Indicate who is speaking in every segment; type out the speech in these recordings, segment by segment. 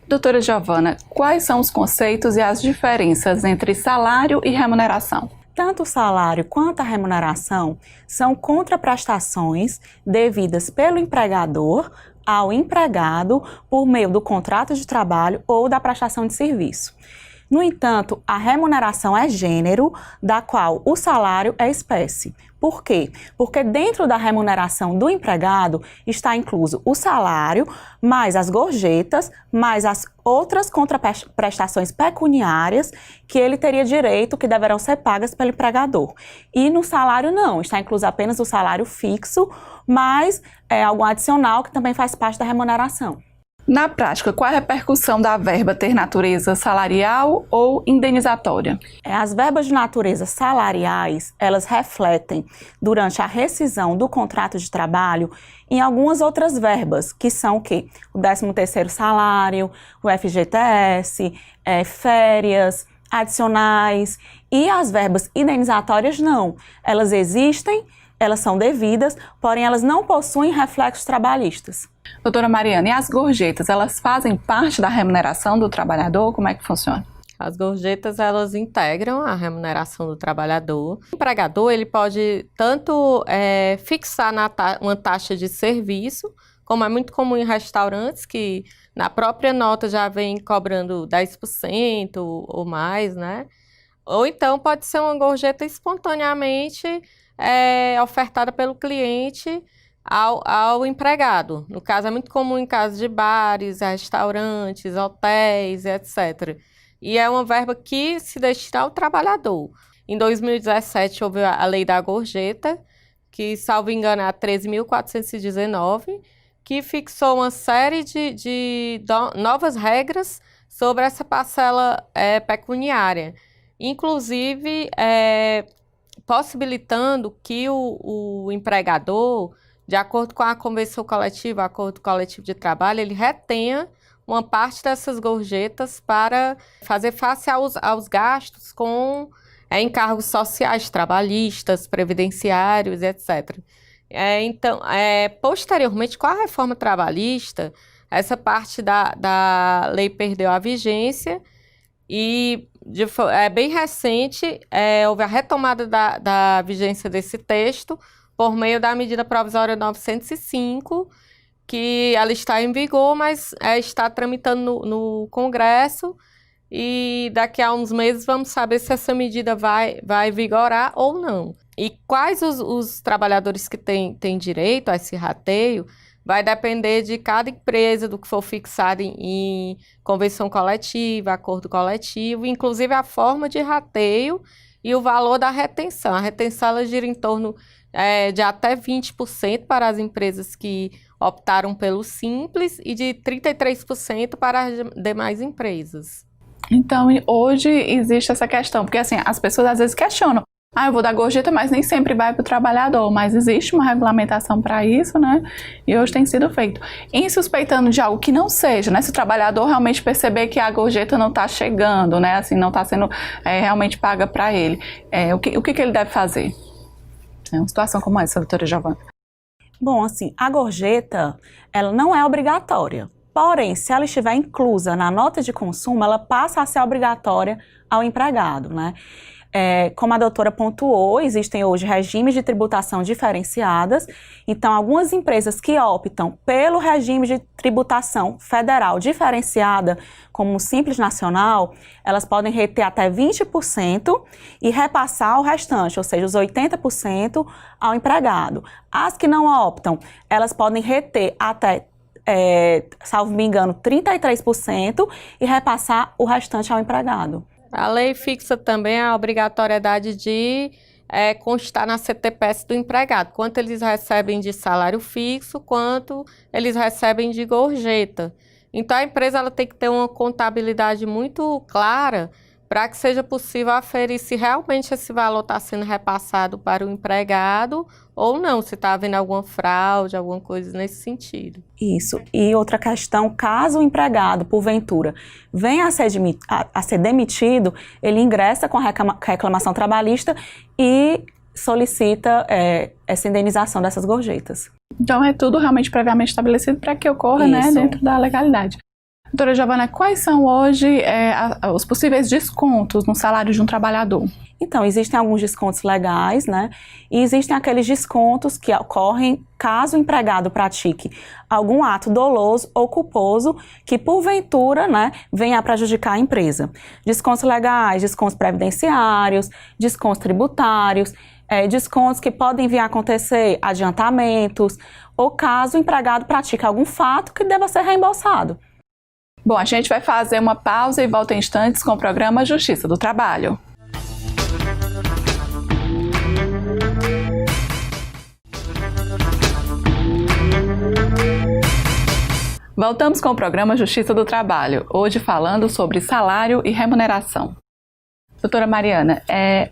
Speaker 1: Doutora Giovana, quais são os conceitos e as diferenças entre salário e remuneração?
Speaker 2: Tanto o salário quanto a remuneração são contraprestações devidas pelo empregador ao empregado por meio do contrato de trabalho ou da prestação de serviço. No entanto, a remuneração é gênero, da qual o salário é espécie. Por quê? Porque dentro da remuneração do empregado está incluso o salário, mais as gorjetas, mais as outras contraprestações pecuniárias que ele teria direito, que deverão ser pagas pelo empregador. E no salário não, está incluso apenas o salário fixo, mais algum adicional que também faz parte da remuneração.
Speaker 1: Na prática, qual a repercussão da verba ter natureza salarial ou indenizatória?
Speaker 2: As verbas de natureza salariais, elas refletem, durante a rescisão do contrato de trabalho, em algumas outras verbas, que são o quê? O 13º salário, o FGTS, férias, adicionais, e as verbas indenizatórias não. Elas existem, elas são devidas, porém elas não possuem reflexos trabalhistas.
Speaker 1: Doutora Mariana, e as gorjetas, elas fazem parte da remuneração do trabalhador? Como é que funciona?
Speaker 3: As gorjetas, elas integram a remuneração do trabalhador. O empregador, ele pode tanto fixar uma taxa de serviço, como é muito comum em restaurantes, que na própria nota já vem cobrando 10% ou mais, né? Ou então pode ser uma gorjeta espontaneamente ofertada pelo cliente ao empregado. No caso, é muito comum em casos de bares, restaurantes, hotéis, etc. E é uma verba que se destina ao trabalhador. Em 2017, houve a lei da gorjeta, que, salvo engano, é a 13.419, que fixou uma série de novas regras sobre essa parcela pecuniária. Inclusive, possibilitando que o empregador, de acordo com a convenção coletiva, acordo coletivo de trabalho, ele retenha uma parte dessas gorjetas para fazer face aos gastos com encargos sociais, trabalhistas, previdenciários, etc. Então, posteriormente, com a reforma trabalhista, essa parte da lei perdeu a vigência e, bem recente, houve a retomada da vigência desse texto por meio da medida provisória 905, que ela está em vigor, mas está tramitando no Congresso, e daqui a uns meses vamos saber se essa medida vai vigorar ou não. E quais os trabalhadores que têm direito a esse rateio vai depender de cada empresa, do que for fixado em convenção coletiva, acordo coletivo, inclusive a forma de rateio e o valor da retenção. A retenção ela gira em torno de até 20% para as empresas que optaram pelo Simples e de 33% para as demais empresas.
Speaker 1: Então, hoje existe essa questão, porque assim, as pessoas às vezes questionam, eu vou dar gorjeta, mas nem sempre vai para o trabalhador, mas existe uma regulamentação para isso, né? E hoje tem sido feito. Em suspeitando de algo que não seja, né? Se o trabalhador realmente perceber que a gorjeta não está chegando, né? Assim, não está sendo realmente paga para ele, o que ele deve fazer? É uma situação como essa, doutora Giovana.
Speaker 2: Bom, assim, a gorjeta, ela não é obrigatória. Porém, se ela estiver inclusa na nota de consumo, ela passa a ser obrigatória ao empregado, né? Como a doutora pontuou, existem hoje regimes de tributação diferenciadas, então algumas empresas que optam pelo regime de tributação federal diferenciada, como o Simples Nacional, elas podem reter até 20% e repassar o restante, ou seja, os 80% ao empregado. As que não optam, elas podem reter até, salvo me engano, 33% e repassar o restante ao empregado.
Speaker 3: A lei fixa também a obrigatoriedade de constar na CTPS do empregado, quanto eles recebem de salário fixo, quanto eles recebem de gorjeta. Então, a empresa ela tem que ter uma contabilidade muito clara para que seja possível aferir se realmente esse valor está sendo repassado para o empregado ou não, se está havendo alguma fraude, alguma coisa nesse sentido.
Speaker 2: Isso. E outra questão, caso o empregado, porventura, venha a ser demitido, ele ingressa com a reclamação trabalhista e solicita essa indenização dessas gorjetas.
Speaker 1: Então é tudo realmente previamente estabelecido para que ocorra, né, dentro da legalidade. Doutora Giovana, quais são hoje os possíveis descontos no salário de um trabalhador?
Speaker 2: Então, existem alguns descontos legais, né? E existem aqueles descontos que ocorrem caso o empregado pratique algum ato doloso ou culposo que, porventura, né, venha a prejudicar a empresa. Descontos legais, descontos previdenciários, descontos tributários, descontos que podem vir a acontecer, adiantamentos, ou caso o empregado pratique algum fato que deva ser reembolsado.
Speaker 1: Bom, a gente vai fazer uma pausa e volta em instantes com o programa Justiça do Trabalho. Voltamos com o programa Justiça do Trabalho, hoje falando sobre salário e remuneração. Doutora Mariana,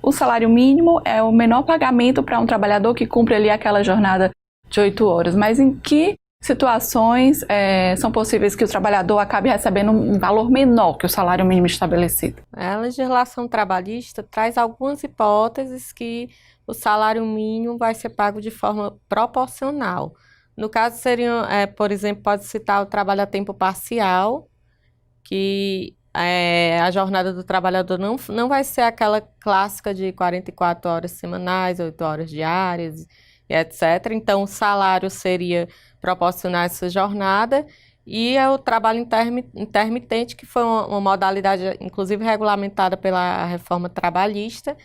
Speaker 1: o salário mínimo é o menor pagamento para um trabalhador que cumpre ali aquela jornada de 8 horas, mas em que situações são possíveis que o trabalhador acabe recebendo um valor menor que o salário mínimo estabelecido?
Speaker 3: A legislação trabalhista traz algumas hipóteses que o salário mínimo vai ser pago de forma proporcional. No caso, seriam, por exemplo, pode citar o trabalho a tempo parcial, que a jornada do trabalhador não vai ser aquela clássica de 44 horas semanais, 8 horas diárias, etc. Então, o salário seria proporcionar essa jornada, e o trabalho intermitente, que foi uma modalidade, inclusive, regulamentada pela reforma trabalhista,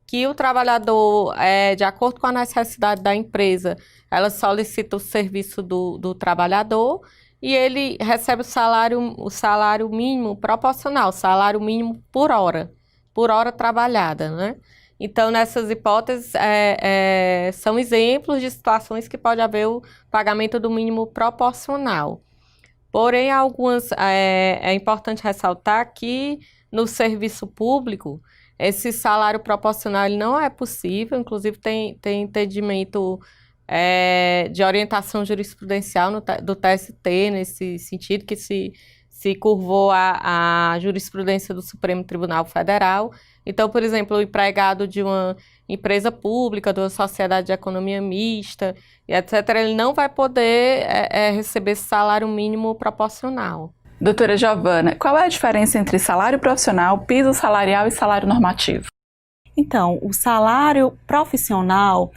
Speaker 3: que o trabalhador, de acordo com a necessidade da empresa, ela solicita o serviço do trabalhador e ele recebe o salário mínimo proporcional, salário mínimo por hora trabalhada, né? Então, nessas hipóteses, são exemplos de situações que pode haver o pagamento do mínimo proporcional. Porém, é importante ressaltar que no serviço público, esse salário proporcional ele não é possível, inclusive tem entendimento de orientação jurisprudencial do TST, nesse sentido, que se curvou a jurisprudência do Supremo Tribunal Federal. Então, por exemplo, o empregado de uma empresa pública, de uma sociedade de economia mista, e etc., ele não vai poder receber esse salário mínimo proporcional.
Speaker 1: Doutora Giovana, qual é a diferença entre salário profissional, piso salarial e salário normativo?
Speaker 2: Então, o salário profissional,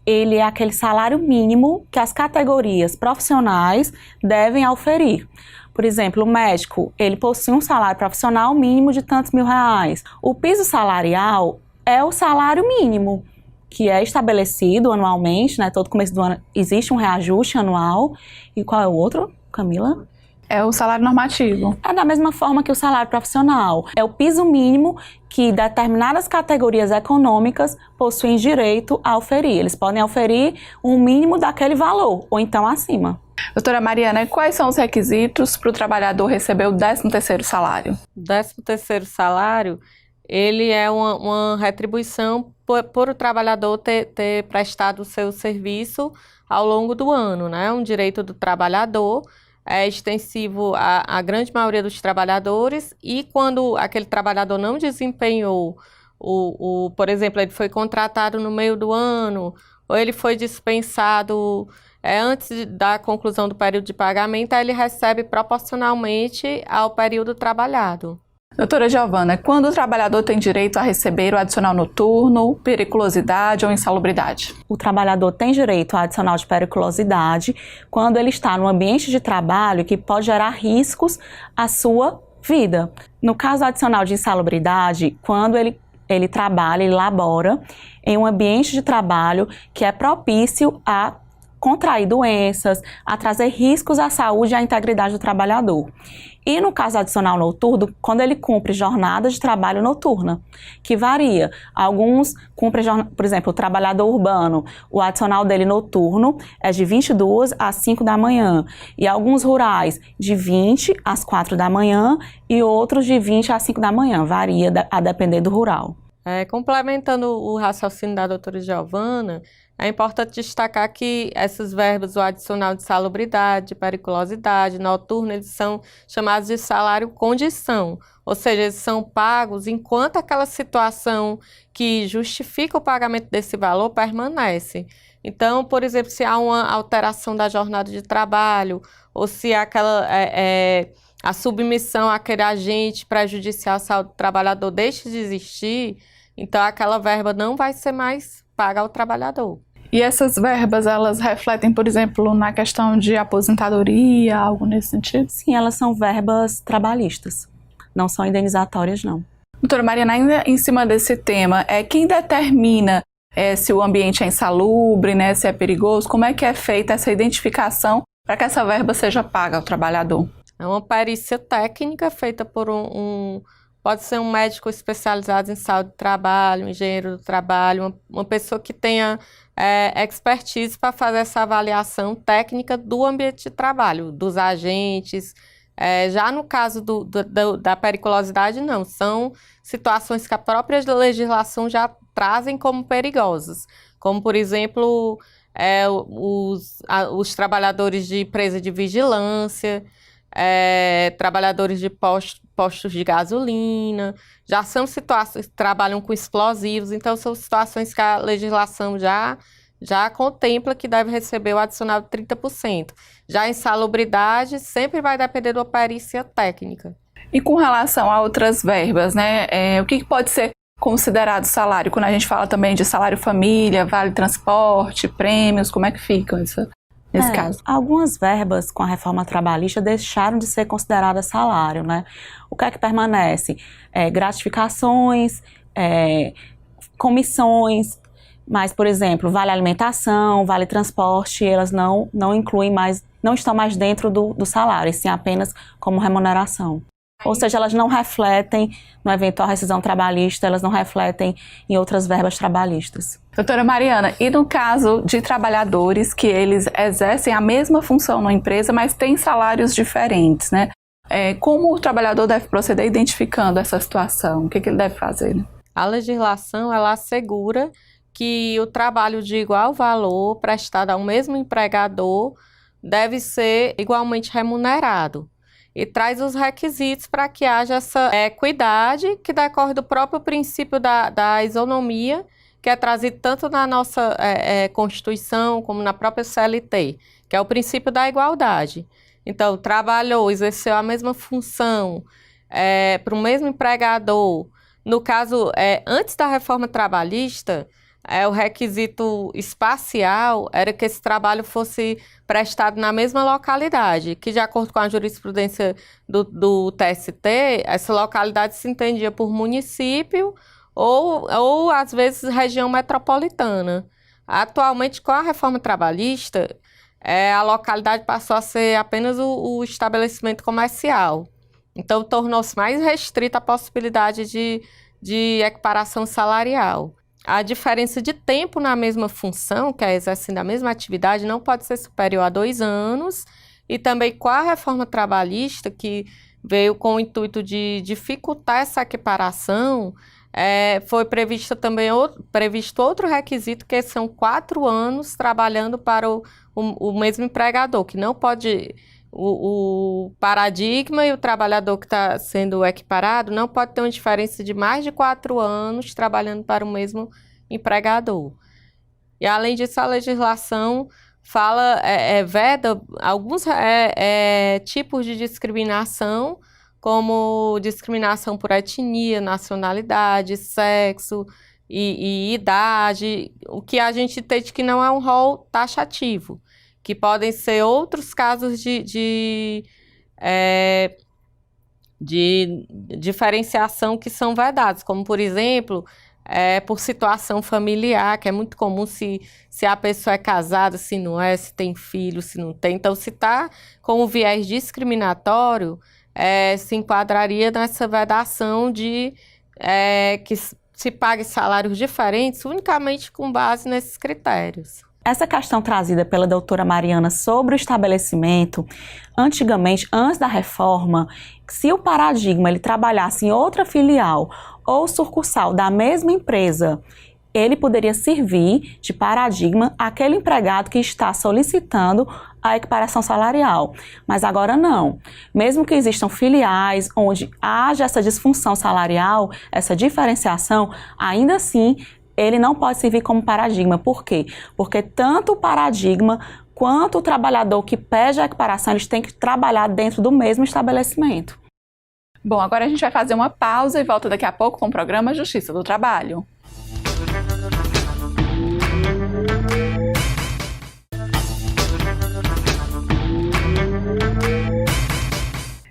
Speaker 2: ele é aquele salário mínimo que as categorias profissionais devem auferir. Por exemplo, o médico, ele possui um salário profissional mínimo de tantos R$1.000. O piso salarial é o salário mínimo, que é estabelecido anualmente, né? Todo começo do ano existe um reajuste anual. E qual é o outro, Camila?
Speaker 1: É o salário normativo.
Speaker 2: É da mesma forma que o salário profissional. É o piso mínimo que determinadas categorias econômicas possuem direito a oferir. Eles podem oferir um mínimo daquele valor, ou então acima.
Speaker 1: Doutora Mariana, quais são os requisitos para o trabalhador receber o 13º salário?
Speaker 3: O 13º salário, ele é uma retribuição por o trabalhador ter prestado o seu serviço ao longo do ano, né? É um direito do trabalhador, é extensivo à grande maioria dos trabalhadores, e quando aquele trabalhador não desempenhou, por exemplo, ele foi contratado no meio do ano, ou ele foi dispensado antes da conclusão do período de pagamento, aí ele recebe proporcionalmente ao período trabalhado.
Speaker 1: Doutora Giovana, quando o trabalhador tem direito a receber o adicional noturno, periculosidade ou insalubridade?
Speaker 2: O trabalhador tem direito ao adicional de periculosidade quando ele está no ambiente de trabalho que pode gerar riscos à sua vida. No caso adicional de insalubridade, quando ele trabalha, ele labora em um ambiente de trabalho que é propício a contrair doenças, a trazer riscos à saúde e à integridade do trabalhador. E no caso adicional noturno, quando ele cumpre jornada de trabalho noturna, que varia. Alguns cumprem, por exemplo, o trabalhador urbano, o adicional dele noturno é de 22 às 5 da manhã. E alguns rurais, de 20 às 4 da manhã e outros de 20 às 5 da manhã. Varia a depender do rural.
Speaker 3: Complementando o raciocínio da doutora Giovana, é importante destacar que esses verbos, o adicional de salubridade, periculosidade, noturno, eles são chamados de salário-condição, ou seja, eles são pagos enquanto aquela situação que justifica o pagamento desse valor permanece. Então, por exemplo, se há uma alteração da jornada de trabalho, ou se aquela a submissão àquele agente prejudicial à saúde do trabalhador deixe de existir, então aquela verba não vai ser mais paga ao trabalhador.
Speaker 1: E essas verbas, elas refletem, por exemplo, na questão de aposentadoria, algo nesse sentido?
Speaker 2: Sim, elas são verbas trabalhistas, não são indenizatórias, não.
Speaker 1: Doutora Mariana, ainda em cima desse tema, quem determina se o ambiente é insalubre, né, se é perigoso, como é que é feita essa identificação para que essa verba seja paga ao trabalhador?
Speaker 3: É uma perícia técnica feita por pode ser um médico especializado em saúde do trabalho, um engenheiro do trabalho, uma pessoa que tenha expertise para fazer essa avaliação técnica do ambiente de trabalho, dos agentes. Já no caso da periculosidade, não. São situações que a própria legislação já trazem como perigosas. Como, por exemplo, os trabalhadores de empresa de vigilância, trabalhadores de postos de gasolina, já são situações que trabalham com explosivos, então são situações que a legislação já contempla que deve receber o adicional de 30%. Já a insalubridade sempre vai depender da perícia técnica.
Speaker 1: E com relação a outras verbas, né, o que pode ser considerado salário? Quando a gente fala também de salário família, vale transporte, prêmios, como é que fica isso nesse caso?
Speaker 2: Algumas verbas com a reforma trabalhista deixaram de ser consideradas salário, né? O que é que permanece? Gratificações, comissões, mas, por exemplo, vale alimentação, vale transporte, elas não incluem mais, não estão mais dentro do salário, e sim apenas como remuneração. Ou seja, elas não refletem no eventual rescisão trabalhista, elas não refletem em outras verbas trabalhistas.
Speaker 1: Doutora Mariana, e no caso de trabalhadores que eles exercem a mesma função na empresa, mas têm salários diferentes, né? Como o trabalhador deve proceder identificando essa situação? O que ele deve fazer? Né?
Speaker 3: A legislação, ela assegura que o trabalho de igual valor prestado ao mesmo empregador deve ser igualmente remunerado. E traz os requisitos para que haja essa equidade que decorre do próprio princípio da isonomia, que é trazido tanto na nossa Constituição como na própria CLT, que é o princípio da igualdade. Então, trabalhou, exerceu a mesma função para o mesmo empregador. No caso, antes da reforma trabalhista, o requisito espacial era que esse trabalho fosse prestado na mesma localidade, que de acordo com a jurisprudência do TST, essa localidade se entendia por município ou às vezes, região metropolitana. Atualmente, com a reforma trabalhista, a localidade passou a ser apenas o estabelecimento comercial. Então, tornou-se mais restrita a possibilidade de equiparação salarial. A diferença de tempo na mesma função, que é exercendo a mesma atividade, não pode ser superior a 2 anos. E também com a reforma trabalhista, que veio com o intuito de dificultar essa equiparação, foi previsto outro requisito, que são 4 anos trabalhando para o mesmo empregador, que não pode... O paradigma e o trabalhador que está sendo equiparado não pode ter uma diferença de mais de 4 anos trabalhando para o mesmo empregador. E, além disso, a legislação veda alguns tipos de discriminação, como discriminação por etnia, nacionalidade, sexo e idade, o que a gente entende que não é um rol taxativo, que podem ser outros casos de diferenciação que são vedados, como, por exemplo, por situação familiar, que é muito comum se a pessoa é casada, se não é, se tem filho, se não tem. Então, se está com o viés discriminatório, se enquadraria nessa vedação de que se pague salários diferentes unicamente com base nesses critérios.
Speaker 2: Essa questão trazida pela doutora Mariana sobre o estabelecimento, antigamente, antes da reforma, se o paradigma ele trabalhasse em outra filial ou sucursal da mesma empresa, ele poderia servir de paradigma àquele empregado que está solicitando a equiparação salarial. Mas agora não. Mesmo que existam filiais onde haja essa disfunção salarial, essa diferenciação, ainda assim ele não pode servir como paradigma. Por quê? Porque tanto o paradigma quanto o trabalhador que pede a equiparação, eles têm que trabalhar dentro do mesmo estabelecimento.
Speaker 1: Bom, agora a gente vai fazer uma pausa e volta daqui a pouco com o programa Justiça do Trabalho.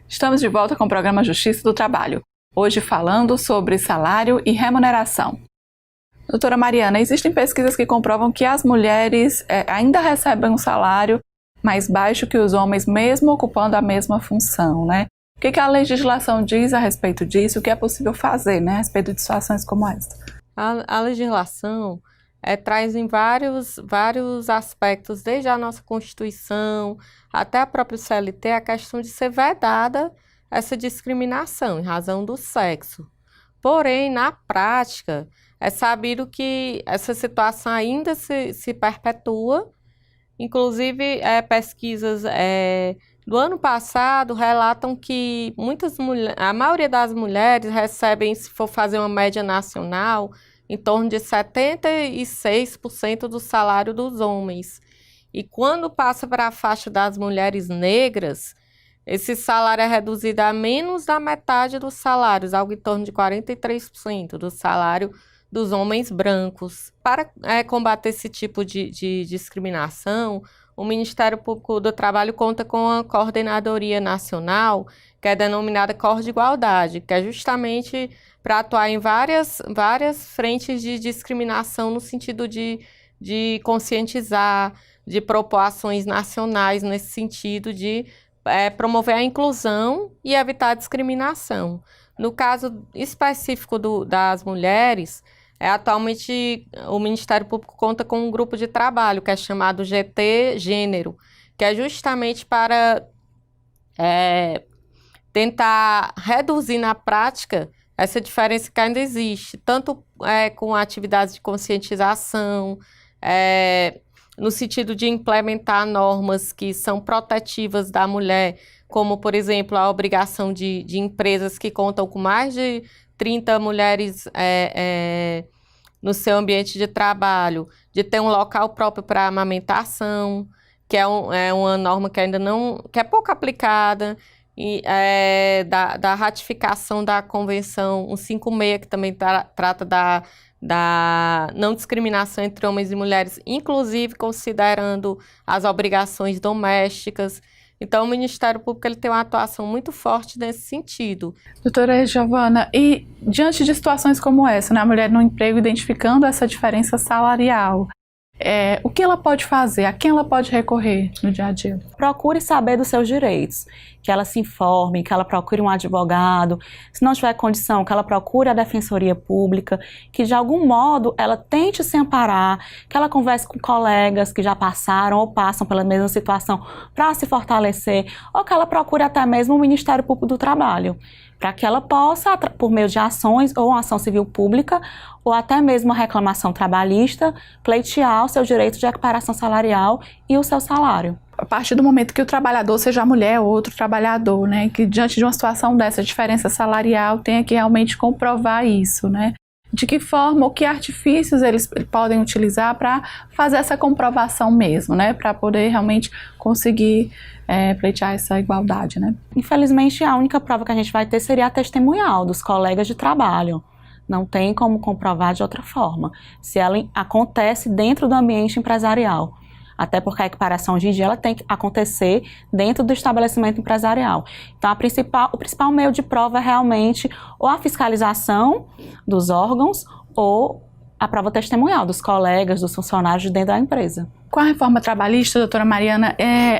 Speaker 1: Estamos de volta com o programa Justiça do Trabalho, hoje falando sobre salário e remuneração. Doutora Mariana, existem pesquisas que comprovam que as mulheres ainda recebem um salário mais baixo que os homens, mesmo ocupando a mesma função, né? O que a legislação diz a respeito disso? O que é possível fazer, né, a respeito de situações como essa?
Speaker 3: A legislação traz em vários aspectos, desde a nossa Constituição até a própria CLT, a questão de ser vedada essa discriminação em razão do sexo. Porém, na prática, é sabido que essa situação ainda se perpetua. Inclusive, pesquisas do ano passado relatam que a maioria das mulheres recebem, se for fazer uma média nacional, em torno de 76% do salário dos homens. E quando passa para a faixa das mulheres negras, esse salário é reduzido a menos da metade dos salários, algo em torno de 43% do salário dos homens brancos. Para combater esse tipo de discriminação, o Ministério Público do Trabalho conta com a Coordenadoria Nacional, que é denominada Cor de Igualdade, que é justamente para atuar em várias frentes de discriminação no sentido de conscientizar, de propor ações nacionais nesse sentido de promover a inclusão e evitar a discriminação. No caso específico das mulheres, atualmente o Ministério Público conta com um grupo de trabalho que é chamado GT Gênero, que é justamente para tentar reduzir na prática essa diferença que ainda existe, tanto com atividades de conscientização, no sentido de implementar normas que são protetivas da mulher, como, por exemplo, a obrigação de empresas que contam com mais de 30 mulheres no seu ambiente de trabalho, de ter um local próprio para amamentação, que é uma norma que ainda que é pouco aplicada, e da ratificação da Convenção 156, que também trata da não discriminação entre homens e mulheres, inclusive considerando as obrigações domésticas. Então, o Ministério Público ele tem uma atuação muito forte nesse sentido.
Speaker 1: Doutora Giovana, e diante de situações como essa, né, a mulher no emprego identificando essa diferença salarial, o que ela pode fazer? A quem ela pode recorrer no dia a dia?
Speaker 2: Procure saber dos seus direitos, que ela se informe, que ela procure um advogado, se não tiver condição, que ela procure a Defensoria Pública, que de algum modo ela tente se amparar, que ela converse com colegas que já passaram ou passam pela mesma situação para se fortalecer, ou que ela procure até mesmo o Ministério Público do Trabalho, para que ela possa, por meio de ações ou uma ação civil pública, ou até mesmo uma reclamação trabalhista, pleitear o seu direito de equiparação salarial e o seu salário.
Speaker 1: A partir do momento que o trabalhador, seja a mulher ou outro trabalhador, né, que diante de uma situação dessa diferença salarial, tenha que realmente comprovar isso, né? De que forma ou que artifícios eles podem utilizar para fazer essa comprovação mesmo, né? Para poder realmente conseguir pleitear essa igualdade, né?
Speaker 2: Infelizmente, a única prova que a gente vai ter seria a testemunhal dos colegas de trabalho. Não tem como comprovar de outra forma, se ela acontece dentro do ambiente empresarial. Até porque a equiparação hoje em dia ela tem que acontecer dentro do estabelecimento empresarial. Então, o principal meio de prova é realmente ou a fiscalização dos órgãos ou a prova testemunhal dos colegas, dos funcionários dentro da empresa.
Speaker 1: Com a reforma trabalhista, doutora Mariana,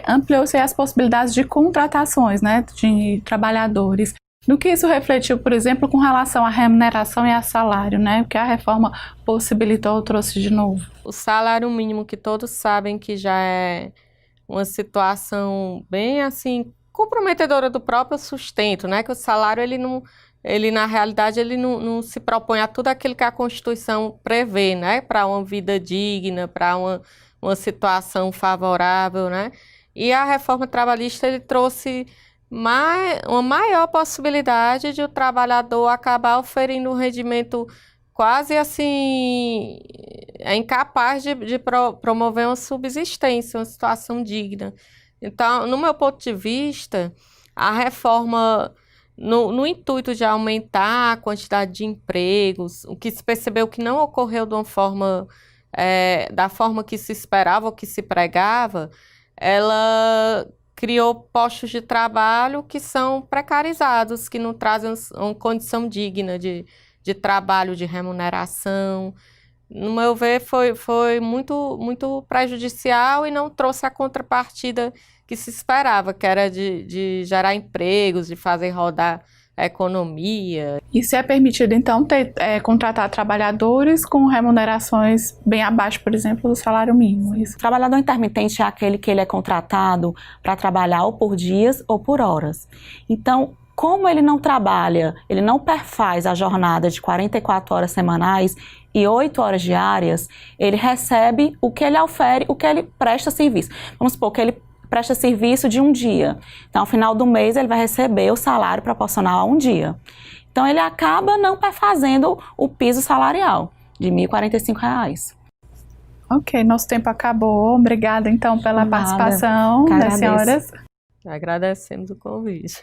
Speaker 1: ampliou-se as possibilidades de contratações, né, de trabalhadores. No que isso refletiu, por exemplo, com relação à remuneração e a salário, né? Porque a reforma possibilitou ou trouxe de novo.
Speaker 3: O salário mínimo, que todos sabem que já é uma situação bem, assim, comprometedora do próprio sustento, né? Que o salário, na realidade, ele não se propõe a tudo aquilo que a Constituição prevê, né? Para uma vida digna, para uma situação favorável, né? E a reforma trabalhista, ele trouxe uma maior possibilidade de o trabalhador acabar oferindo um rendimento quase assim é incapaz de promover uma subsistência, uma situação digna. Então, no meu ponto de vista, a reforma, no intuito de aumentar a quantidade de empregos, o que se percebeu que não ocorreu de uma forma, da forma que se esperava ou que se pregava, ela criou postos de trabalho que são precarizados, que não trazem uma condição digna de trabalho, de remuneração. No meu ver, foi muito prejudicial e não trouxe a contrapartida que se esperava, que era de gerar empregos, de fazer rodar a economia.
Speaker 1: E se é permitido, então, contratar trabalhadores com remunerações bem abaixo, por exemplo, do salário mínimo? Isso.
Speaker 2: O trabalhador intermitente é aquele que ele é contratado para trabalhar ou por dias ou por horas. Então, como ele não trabalha, ele não perfaz a jornada de 44 horas semanais e 8 horas diárias, ele recebe o que ele ofere, o que ele presta serviço. Vamos supor que ele presta serviço de um dia. Então, ao final do mês, ele vai receber o salário proporcional a um dia. Então, ele acaba não perfazendo o piso salarial de R$ 1.045.
Speaker 1: Ok, nosso tempo acabou. Obrigada, então, pela participação das senhoras.
Speaker 3: Agradecemos o convite.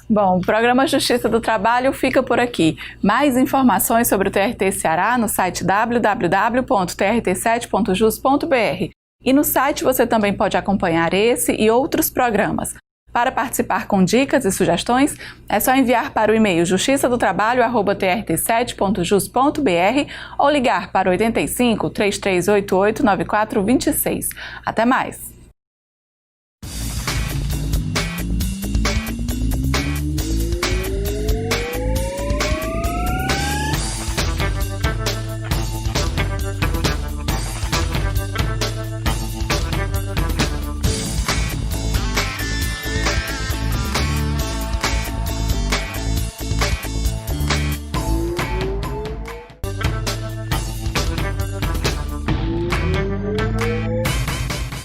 Speaker 1: Bom, o programa Justiça do Trabalho fica por aqui. Mais informações sobre o TRT Ceará no site www.trt7.jus.br. E no site você também pode acompanhar esse e outros programas. Para participar com dicas e sugestões, é só enviar para o e-mail justiçadotrabalho@trt7.jus.br ou ligar para 85 3388 9426. Até mais!